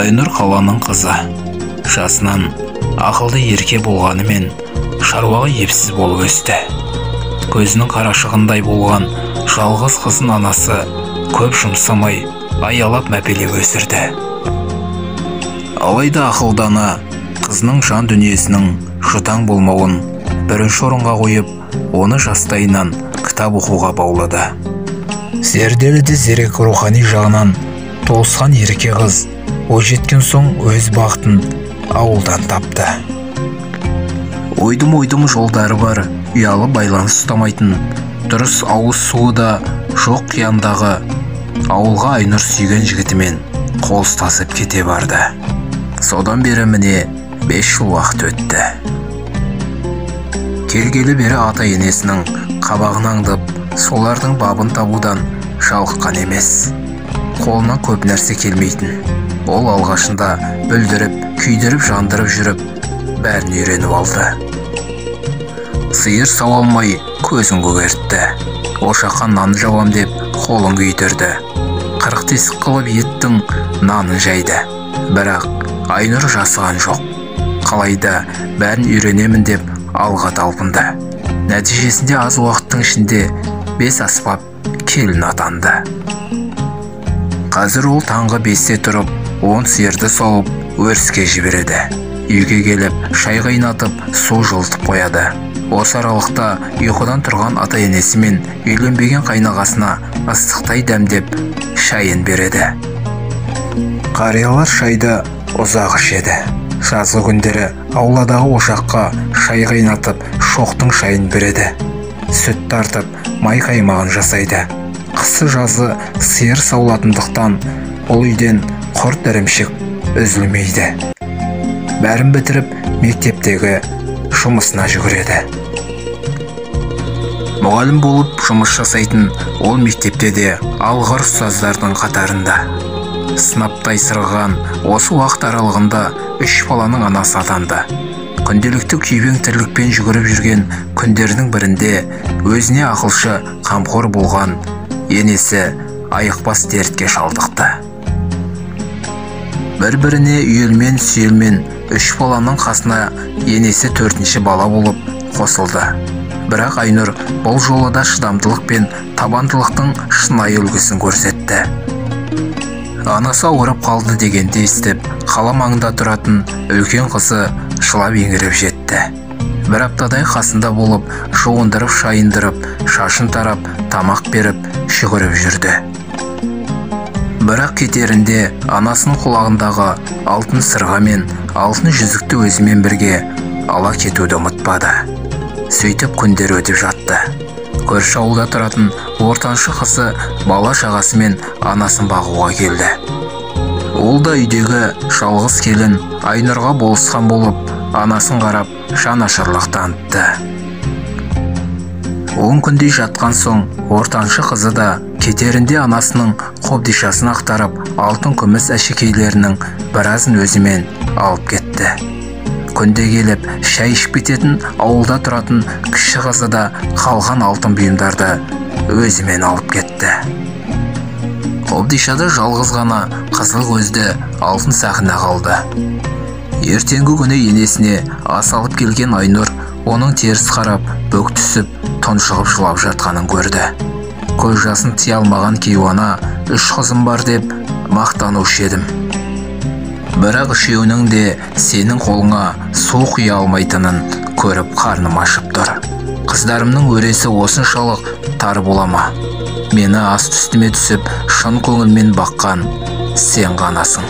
Айнұр қаланың қызы. Жасынан ақылды ерке болғанымен шаруаға епсіз болып өсті. Көзінің қарашығындай болған жалғыз қызын анасы көп жұмсамай аялап мәпелеп өсірді. Алайда ақылдана қызының жан дүниесінің жұтаң болмауын бірінші орынға қойып, оны жастайынан кітап оқуға баулады. Зерделі де зерек рухани жағынан толысқан ерке қыз ойжеткен соң өз бақытын ауылдан тапты. Ойдым жолдары бар, ұялы байланыс ұстамайтын, дұрыс ауыз суы да жоқ қияндағы ауылға Айнұр сүйген жігітімен қол ұстасып кете барды. Содан бері міне 5 жыл уақыт өтті. Келгелі бері ата-енесінің қабағын аңдып, солардың бабын табудан жалыққан емес. Қолынан көп нәрсе келмейтін. Ол алғашында бүлдіріп, күйдіріп, жандырып жүріп, бәрін үйреніп алды. Сиыр сау алмай көзін көгертті. Ошаққа нан жауам деп қолын күйдірді. 40 тесік қылып еттің нанын жайды. Бірақ Айнұр жасыған жоқ. Қалайда бәрін үйренемін деп алға талпынды. Нәтижесінде аз уақыттың ішінде 5 аспап келін атанды. Қазір ол таңғы 5-те тұрып, 10 сиырды сауып, өріске жібереді. Үйге келіп, шай қайнатып, су жылытып қояды. Осы аралықта ұйқыдан тұрған ата-енесі мен үйленбеген қайнағасына ыстықтай дәмдеп шайын береді. Қариялар шайды ұзақ ішеді. Жазғы күндері ауладағы ошаққа шай қайнатып, шоқтың шайын береді. Сүт тартып, май қаймағын жасайды. Қысы жазы сиыр саулатындықтан ол үйден құрт ірімшік үзілмейді. Бәрін бітіріп мектептегі жұмысына жүгіреді. Мұғалім болып жұмыс жасайтын ол мектепте де алғыр ұстаздардың қатарында. Сынаптай сырған осы уақыт аралығында 3 баланың анасы атанды. Күнделікті күйбең тірлікпен жүгіріп жүрген күндердің бірінде өзіне ақылшы қамқор болған енесі айықпас дертке шалдықты. Бір-біріне үйелмен сүйелмен 3 баланың қасына енесі 4-ші бала болып қосылды. Бірақ Айнұр бұл жолы да шыдамдылық пен табандылықтың шынайы үлгісін көрсетті. Анасы ауырып қалды дегенде естіп, қала маңында тұратын үлкен қызы жылап еңіреп жетті. Бір аптадай қасында болып, жуындырып, шайындырып, шашын тарап, тамақ беріп, жүгіріп жүрді. Бірақ кетерінде анасының құлағындағы алтын сырға мен алтын жүзікті өзімен бірге ала кетуді ұмытпады. Сөйтіп күндер өтіп жатты. Көрші ауылда тұратын ортаншы қызы бала шағасы мен анасын бағуға келді. Ол да үйдегі жалғыз келін Айнұрға болысқан болып, анасын қарап жанашырлық танытты. 10 күндей жатқан соң ортаншы қызы да кетерінде анасының қобдишасын ақтарып, алтын күміс әшекейлерінің біразын өзімен алып кетті. Күнде келіп шай ішіп кететін ауылда тұратын кіші қызы да қалған алтын бұйымдарды өзімен алып кетті. Қобдишада жалғыз ғана қызыл көзді алтын сақина қалды. Ертеңгі күні енесіне ас алып келген Айнұр оның теріс қарап, бүк түсіп, тұншығып жылап жатқанын көрді. Көз жасын тия алмаған кейуана 3 қызым бар деп мақтанушы едім. Бірақ үшеуінің де сенің қолыңа су құя алмайтынын көріп қарным ашып тұр. Қыздарымның өресі осыншалық тар бола ма? Мені ас үстіме түсіп, шын көңілмен баққан сен ғанасың.